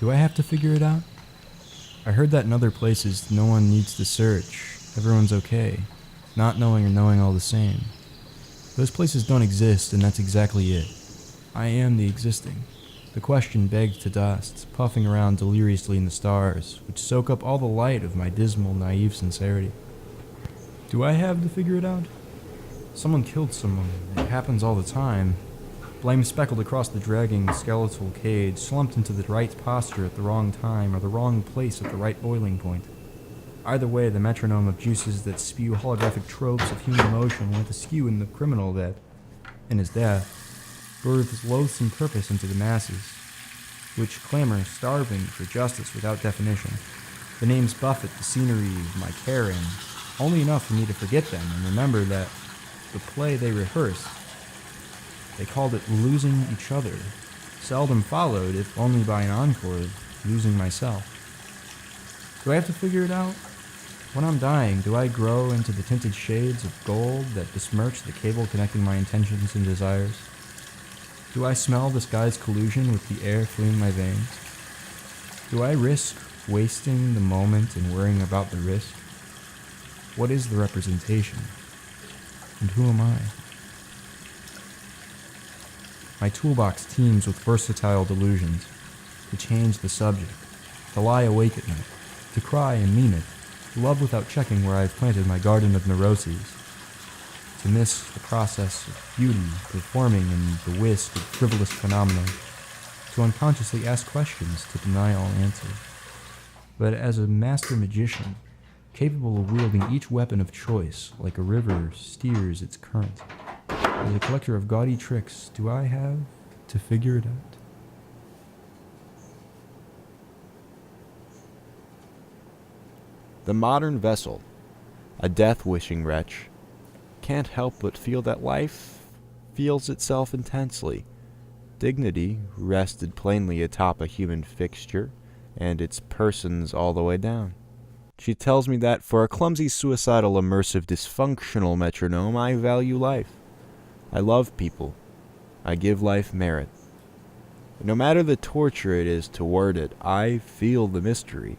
Do I have to figure it out? I heard that in other places no one needs to search. Everyone's okay. Not knowing or knowing all the same. Those places don't exist, and that's exactly it. I am the existing. The question begged to dust, puffing around deliriously in the stars, which soak up all the light of my dismal, naive sincerity. Do I have to figure it out? Someone killed someone. It happens all the time. Blame speckled across the dragging skeletal cage, slumped into the right posture at the wrong time, or the wrong place at the right boiling point. Either way, the metronome of juices that spew holographic tropes of human emotion went askew in the criminal that, in his death, birthed loathsome purpose into the masses, which clamor, starving for justice without definition. The names buffet the scenery of my caring, only enough for me to forget them and remember that the play they rehearsed, they called it losing each other, seldom followed, if only by an encore, losing myself. Do I have to figure it out? When I'm dying, do I grow into the tinted shades of gold that besmirch the cable connecting my intentions and desires? Do I smell the sky's collusion with the air fleeing my veins? Do I risk wasting the moment and worrying about the risk? What is the representation? And who am I? My toolbox teems with versatile delusions, to change the subject, to lie awake at night, to cry and mean it, to love without checking where I've planted my garden of neuroses, to miss the process of beauty performing in the whisk of frivolous phenomena, to unconsciously ask questions to deny all answers. But as a master magician, capable of wielding each weapon of choice like a river steers its current, as a collector of gaudy tricks, do I have to figure it out? The modern vessel, a death-wishing wretch, can't help but feel that life feels itself intensely. Dignity rested plainly atop a human fixture, and its persons all the way down. She tells me that for a clumsy, suicidal, immersive, dysfunctional metronome, I value life. I love people. I give life merit. No matter the torture it is to word it, I feel the mystery.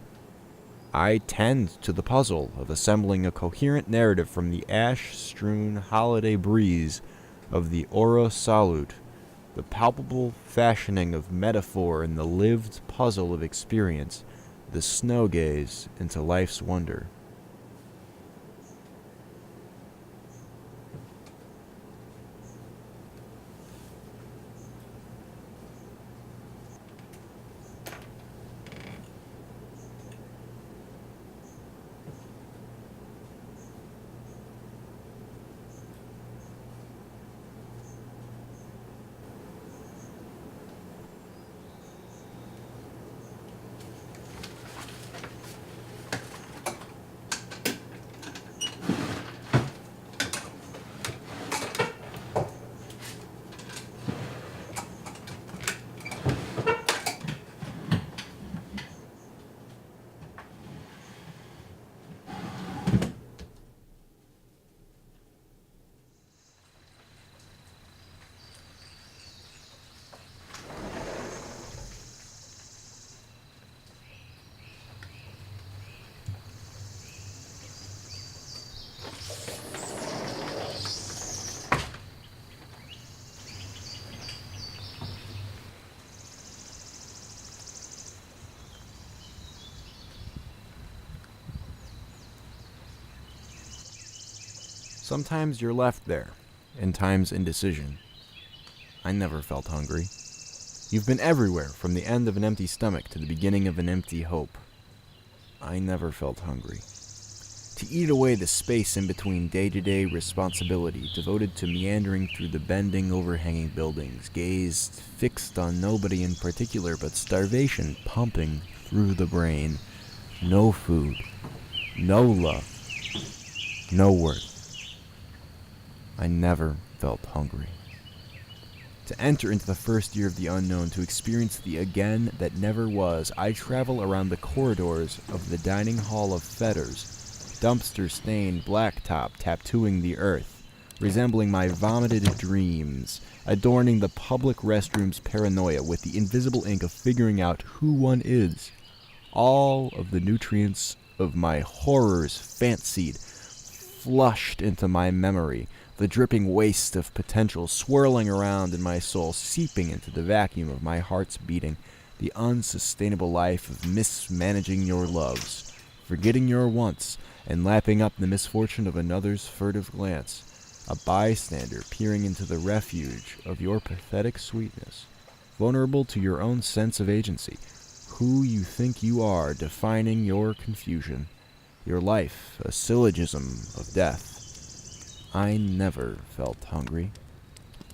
I tend to the puzzle of assembling a coherent narrative from the ash-strewn holiday breeze of the Ora Salute, the palpable fashioning of metaphor in the lived puzzle of experience, the snow gaze into life's wonder. Sometimes you're left there, in time's indecision. I never felt hungry. You've been everywhere, from the end of an empty stomach to the beginning of an empty hope. I never felt hungry. To eat away the space in between day-to-day responsibility, devoted to meandering through the bending, overhanging buildings, gazed fixed on nobody in particular, but starvation pumping through the brain. No food, no love, no worth. I never felt hungry. To enter into the first year of the unknown, to experience the again that never was, I travel around the corridors of the dining hall of fetters, dumpster-stained blacktop tattooing the earth, resembling my vomited dreams, adorning the public restroom's paranoia with the invisible ink of figuring out who one is. All of the nutrients of my horrors fancied flushed into my memory, the dripping waste of potential swirling around in my soul, seeping into the vacuum of my heart's beating, the unsustainable life of mismanaging your loves, forgetting your wants, and lapping up the misfortune of another's furtive glance, a bystander peering into the refuge of your pathetic sweetness, vulnerable to your own sense of agency, who you think you are, defining your confusion, your life a syllogism of death. I never felt hungry.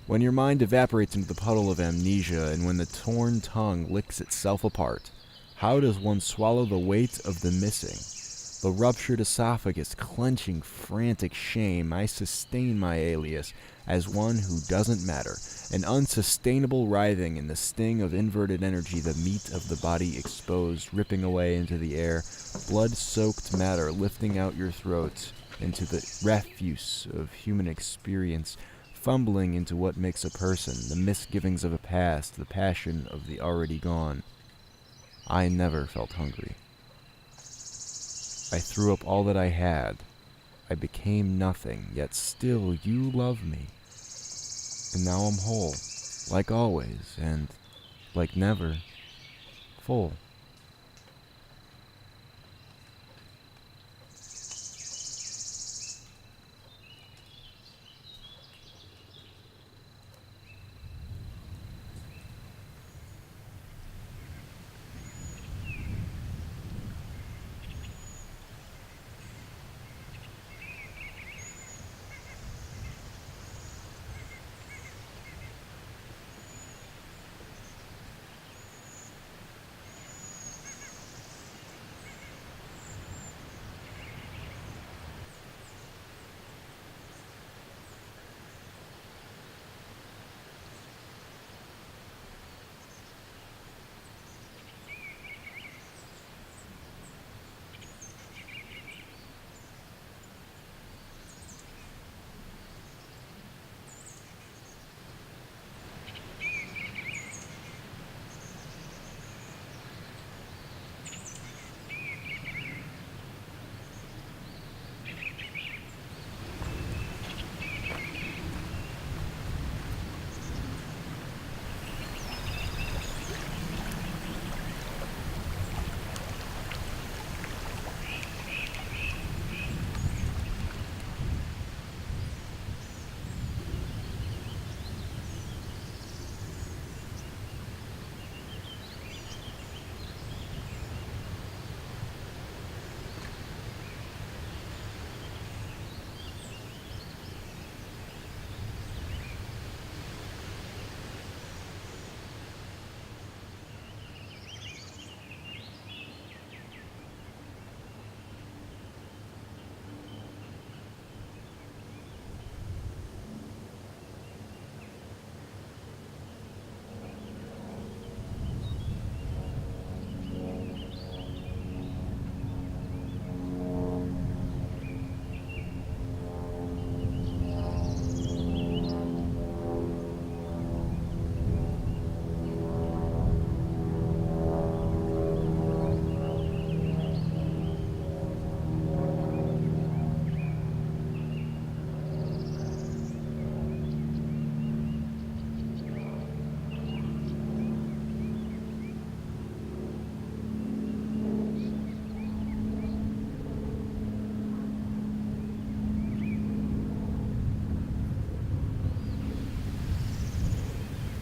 When your mind evaporates into the puddle of amnesia and when the torn tongue licks itself apart, how does one swallow the weight of the missing? The ruptured esophagus clenching frantic shame, I sustain my alias as one who doesn't matter, an unsustainable writhing in the sting of inverted energy, the meat of the body exposed, ripping away into the air, blood-soaked matter lifting out your throat into the refuse of human experience, fumbling into what makes a person, the misgivings of a past, the passion of the already gone. I never felt hungry. I threw up all that I had. I became nothing, yet still you love me. And now I'm whole, like always, and, like never, full.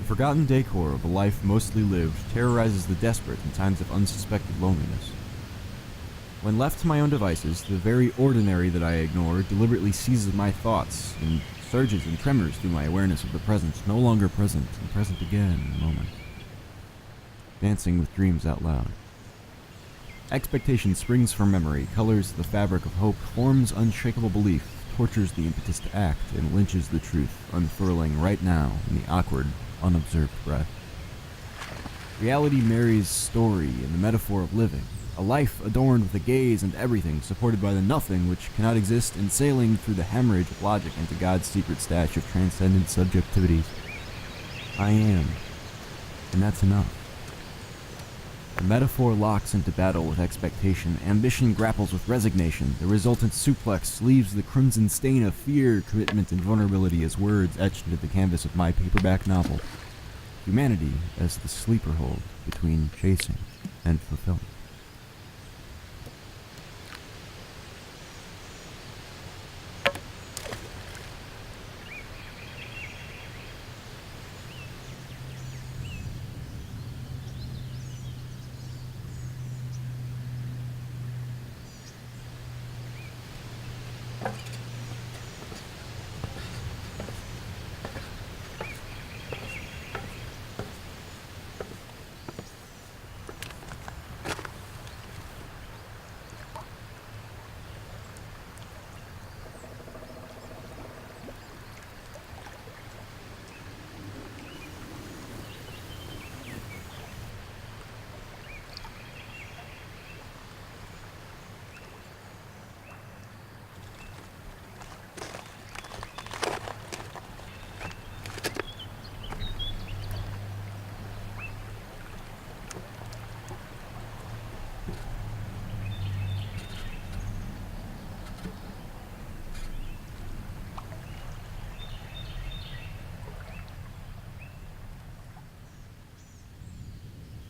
The forgotten decor of a life mostly lived terrorizes the desperate in times of unsuspected loneliness. When left to my own devices, the very ordinary that I ignore deliberately seizes my thoughts and surges and tremors through my awareness of the present, no longer present, and present again in a moment. Dancing with dreams out loud. Expectation springs from memory, colors the fabric of hope, forms unshakable belief, tortures the impetus to act, and lynches the truth, unfurling right now in the awkward, unobserved breath. Reality marries story and the metaphor of living, A life adorned with a gaze and everything, supported by the nothing which cannot exist, and sailing through the hemorrhage of logic into God's secret stash of transcendent subjectivities. I am, and that's enough. The metaphor locks into battle with expectation, ambition grapples with resignation, the resultant suplex leaves the crimson stain of fear, commitment, and vulnerability as words etched into the canvas of my paperback novel. Humanity as the sleeper hold between chasing and fulfillment.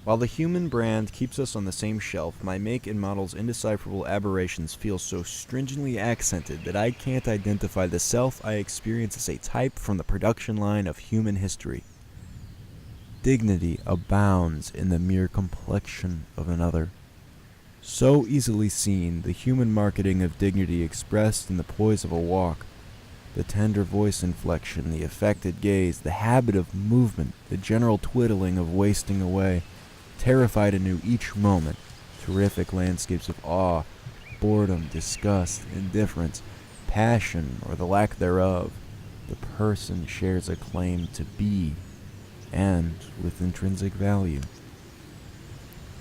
While the human brand keeps us on the same shelf, my make and model's indecipherable aberrations feel so stringently accented that I can't identify the self I experience as a type from the production line of human history. Dignity abounds in the mere complexion of another. So easily seen, the human marketing of dignity expressed in the poise of a walk, the tender voice inflection, the affected gaze, the habit of movement, the general twiddling of wasting away, terrified anew each moment, terrific landscapes of awe, boredom, disgust, indifference, passion, or the lack thereof. The person shares a claim to be, and with intrinsic value.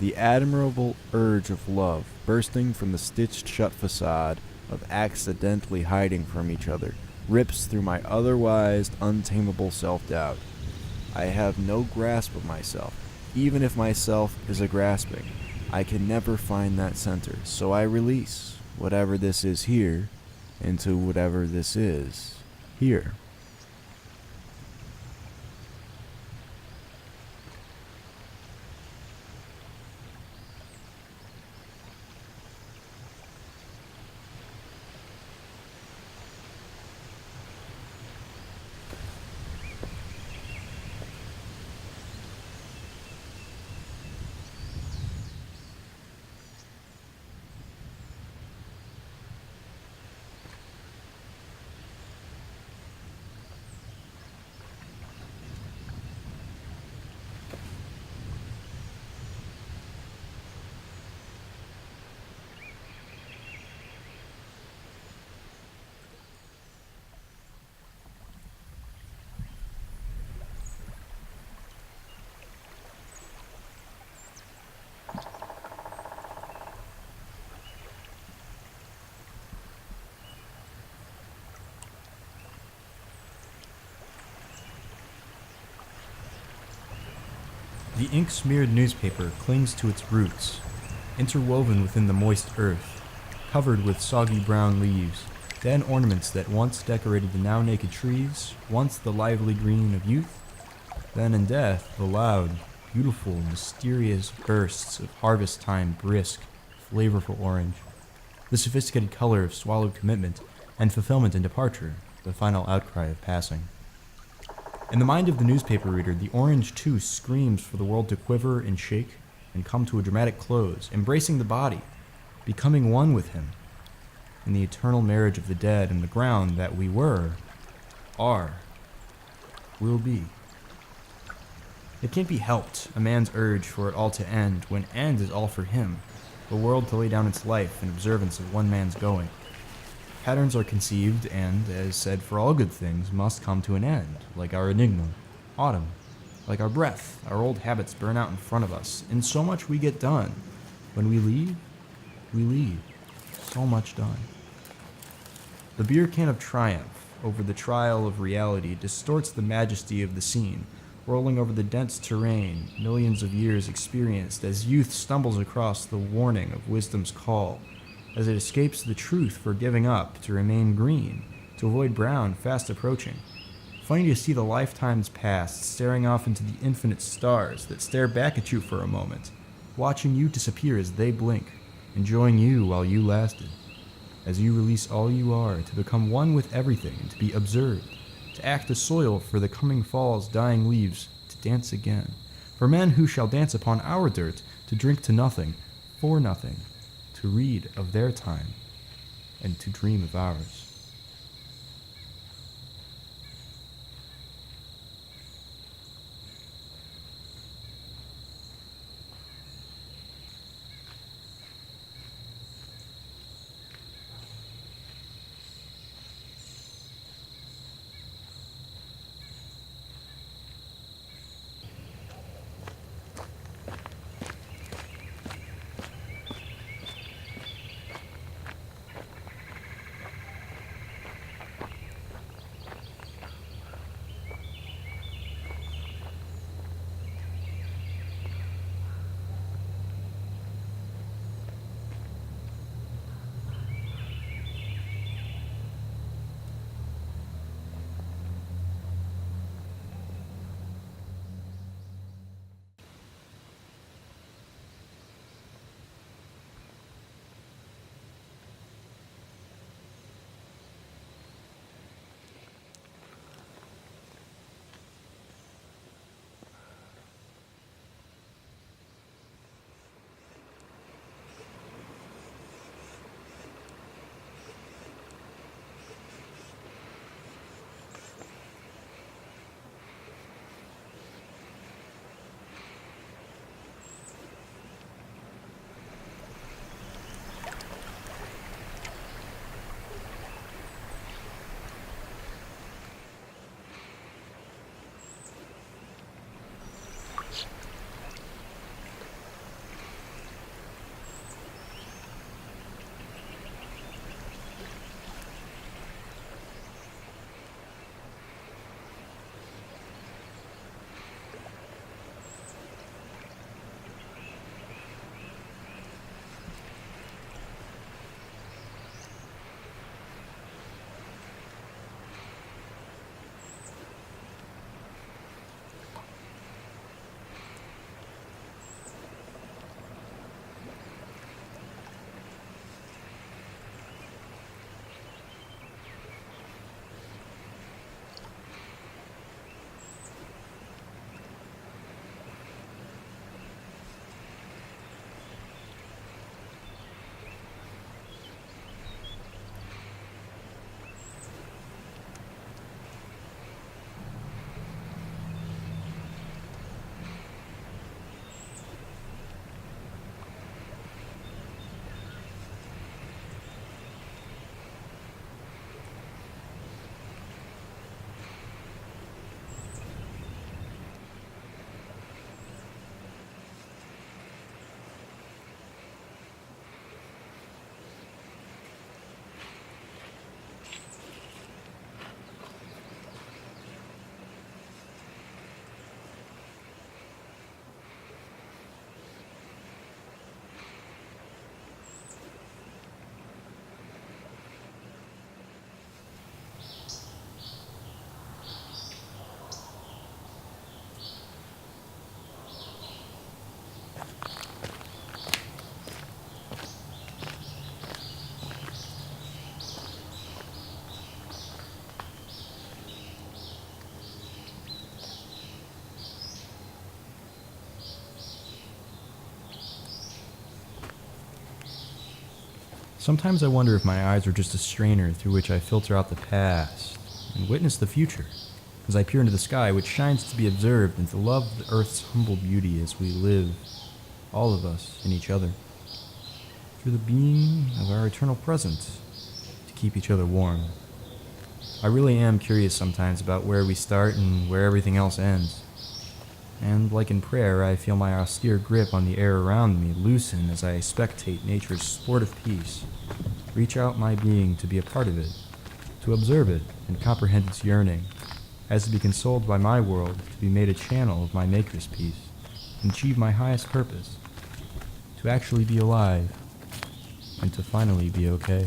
The admirable urge of love, bursting from the stitched-shut facade of accidentally hiding from each other, rips through my otherwise untamable self-doubt. I have no grasp of myself. Even if myself is a grasping, I can never find that center, so I release whatever this is here into whatever this is here. The ink-smeared newspaper clings to its roots, interwoven within the moist earth, covered with soggy brown leaves, dead ornaments that once decorated the now naked trees, once the lively green of youth, then in death the loud, beautiful, mysterious bursts of harvest-time brisk, flavorful orange, the sophisticated color of swallowed commitment and fulfillment and departure, the final outcry of passing. In the mind of the newspaper reader, the orange too screams for the world to quiver and shake and come to a dramatic close, embracing the body, becoming one with him, in the eternal marriage of the dead and the ground that we were, are, will be. It can't be helped, a man's urge for it all to end, when end is all for him, the world to lay down its life in observance of one man's going. Patterns are conceived and, as said for all good things, must come to an end, like our enigma, autumn. Like our breath, our old habits burn out in front of us, and so much we get done, When we leave, we leave. So much done. The beer can of triumph over the trial of reality distorts the majesty of the scene, rolling over the dense terrain millions of years experienced as youth stumbles across the warning of wisdom's call, as it escapes the truth for giving up to remain green, to avoid brown fast approaching. Funny to see the lifetimes past staring off into the infinite stars that stare back at you for a moment, watching you disappear as they blink, enjoying you while you lasted, as you release all you are to become one with everything and to be observed, to act as soil for the coming fall's dying leaves, to dance again, for men who shall dance upon our dirt, to drink to nothing, for nothing, to read of their time, and to dream of ours. Sometimes I wonder if my eyes are just a strainer through which I filter out the past and witness the future, as I peer into the sky which shines to be observed and to love the earth's humble beauty as we live, all of us, in each other, through the being of our eternal present, to keep each other warm. I really am curious sometimes about where we start and where everything else ends. And like in prayer, I feel my austere grip on the air around me loosen as I spectate nature's sport of peace, reach out my being to be a part of it, to observe it and comprehend its yearning, as to be consoled by my world, to be made a channel of my Maker's peace, and achieve my highest purpose, to actually be alive, and to finally be okay.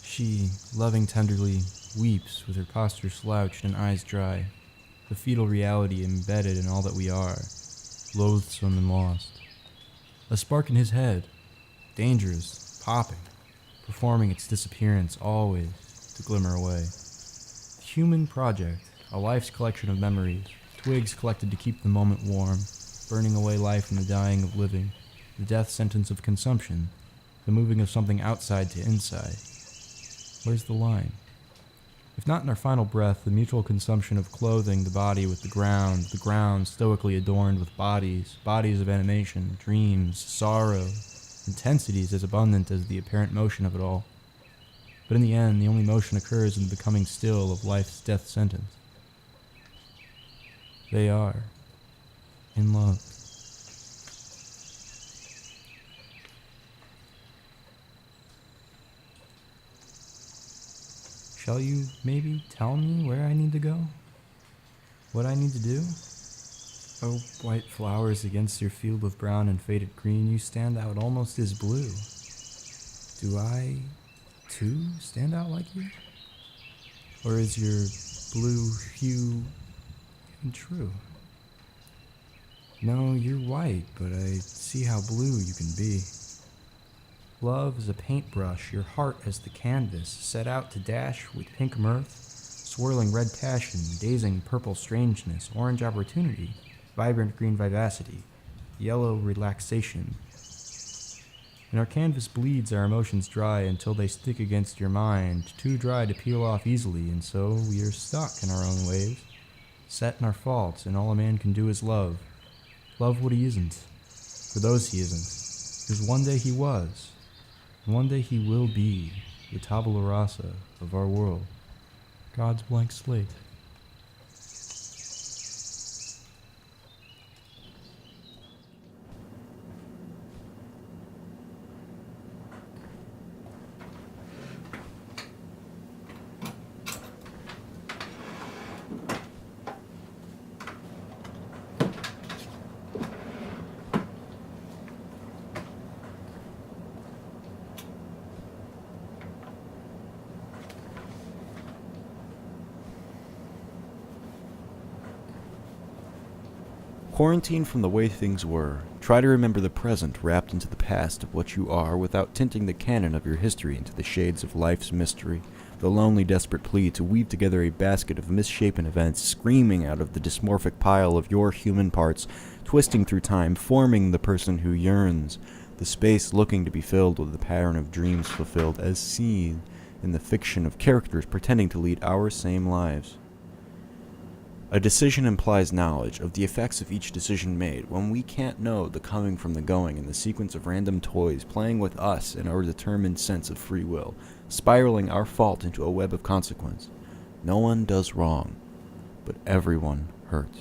She, loving tenderly, weeps with her posture slouched and eyes dry, the fetal reality embedded in all that we are, loathsome and lost. A spark in his head, dangerous, popping, performing its disappearance always to glimmer away. The human project, a life's collection of memories, twigs collected to keep the moment warm, burning away life in the dying of living, the death sentence of consumption, the moving of something outside to inside. Where's the line? If not in our final breath, the mutual consumption of clothing the body with the ground stoically adorned with bodies of animation, dreams, sorrow, intensities as abundant as the apparent motion of it all. But in the end, the only motion occurs in the becoming still of life's death sentence. They are in love. Shall you maybe tell me where I need to go? What I need to do? Oh, white flowers against your field of brown and faded green, you stand out almost as blue. Do I, too, stand out like you? Or is your blue hue even true? No, you're white, but I see how blue you can be. Love is a paintbrush, your heart as the canvas, set out to dash with pink mirth, swirling red passion, dazing purple strangeness, orange opportunity, vibrant green vivacity, yellow relaxation. And our canvas bleeds our emotions dry until they stick against your mind, too dry to peel off easily, and so we are stuck in our own ways, set in our faults, and all a man can do is love. Love what he isn't, for those he isn't, because one day he was. And one day he will be the tabula rasa of our world, God's blank slate. Quarantine from the way things were. Try to remember the present wrapped into the past of what you are without tinting the canon of your history into the shades of life's mystery. The lonely, desperate plea to weave together a basket of misshapen events screaming out of the dysmorphic pile of your human parts, twisting through time, forming the person who yearns. The space looking to be filled with the pattern of dreams fulfilled as seen in the fiction of characters pretending to lead our same lives. A decision implies knowledge of the effects of each decision made. When we can't know the coming from the going and the sequence of random toys playing with us and our determined sense of free will, spiraling our fault into a web of consequence, no one does wrong, but everyone hurts.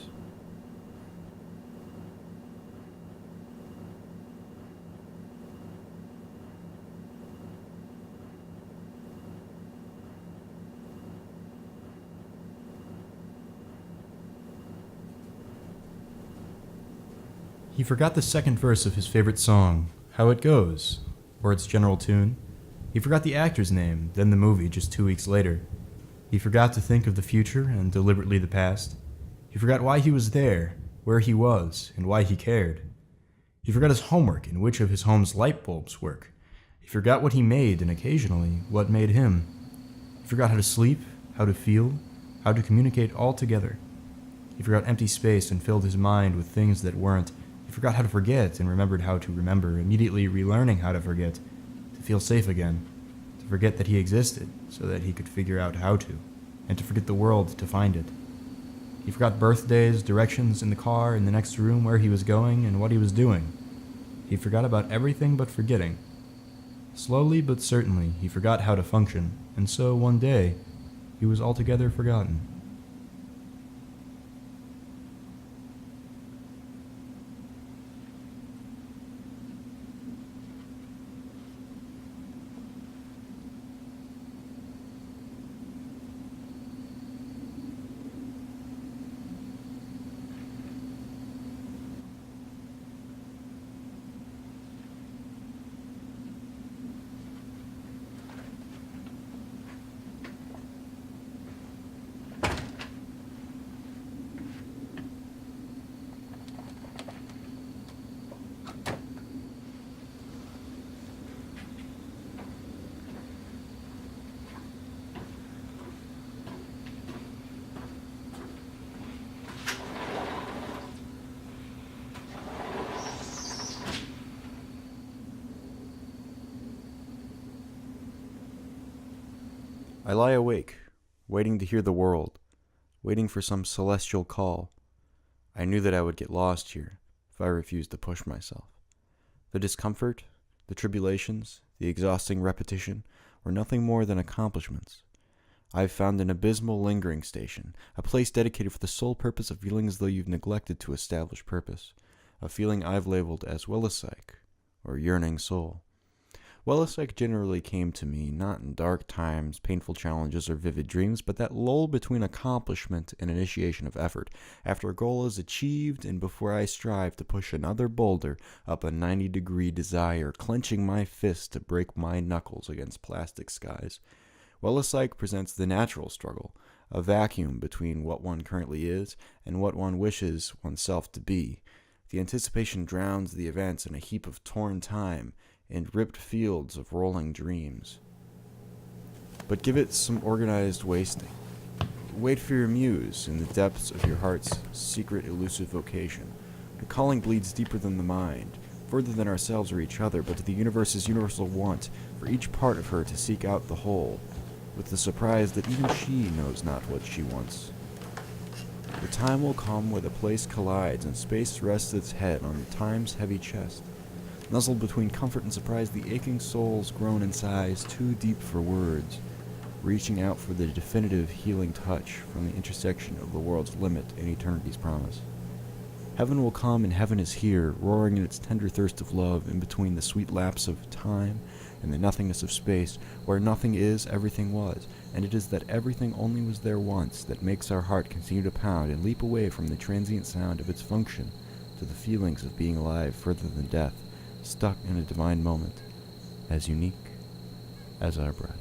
He forgot the second verse of his favorite song, How It Goes, or its general tune. He forgot the actor's name, then the movie just 2 weeks later. He forgot to think of the future and deliberately the past. He forgot why he was there, where he was, and why he cared. He forgot his homework and which of his home's light bulbs work. He forgot what he made and occasionally what made him. He forgot how to sleep, how to feel, how to communicate all together. He forgot empty space and filled his mind with things that weren't. He forgot how to forget and remembered how to remember, immediately relearning how to forget, to feel safe again, to forget that he existed so that he could figure out how to, and to forget the world to find it. He forgot birthdays, directions in the car, in the next room, where he was going, and what he was doing. He forgot about everything but forgetting. Slowly but certainly, he forgot how to function, and so one day, he was altogether forgotten. I lie awake, waiting to hear the world, waiting for some celestial call. I knew that I would get lost here if I refused to push myself. The discomfort, the tribulations, the exhausting repetition were nothing more than accomplishments. I've found an abysmal lingering station, a place dedicated for the sole purpose of feeling as though you've neglected to establish purpose, a feeling I've labeled as Willis-like, or yearning soul. Willis-like generally came to me not in dark times, painful challenges, or vivid dreams, but that lull between accomplishment and initiation of effort, after a goal is achieved and before I strive to push another boulder up a 90-degree desire, clenching my fist to break my knuckles against plastic skies. Willis-like presents the natural struggle, a vacuum between what one currently is and what one wishes oneself to be. The anticipation drowns the events in a heap of torn time and ripped fields of rolling dreams. But give it some organized wasting. Wait for your muse in the depths of your heart's secret elusive vocation. The calling bleeds deeper than the mind, further than ourselves or each other, but to the universe's universal want for each part of her to seek out the whole, with the surprise that even she knows not what she wants. The time will come where the place collides and space rests its head on time's heavy chest. Nuzzled between comfort and surprise, the aching soul's grown in size too deep for words, reaching out for the definitive healing touch from the intersection of the world's limit and eternity's promise. Heaven will come, and heaven is here, roaring in its tender thirst of love in between the sweet lapse of time and the nothingness of space. Where nothing is, everything was, and it is that everything only was there once that makes our heart continue to pound and leap away from the transient sound of its function to the feelings of being alive further than death, stuck in a divine moment, as unique as our breath.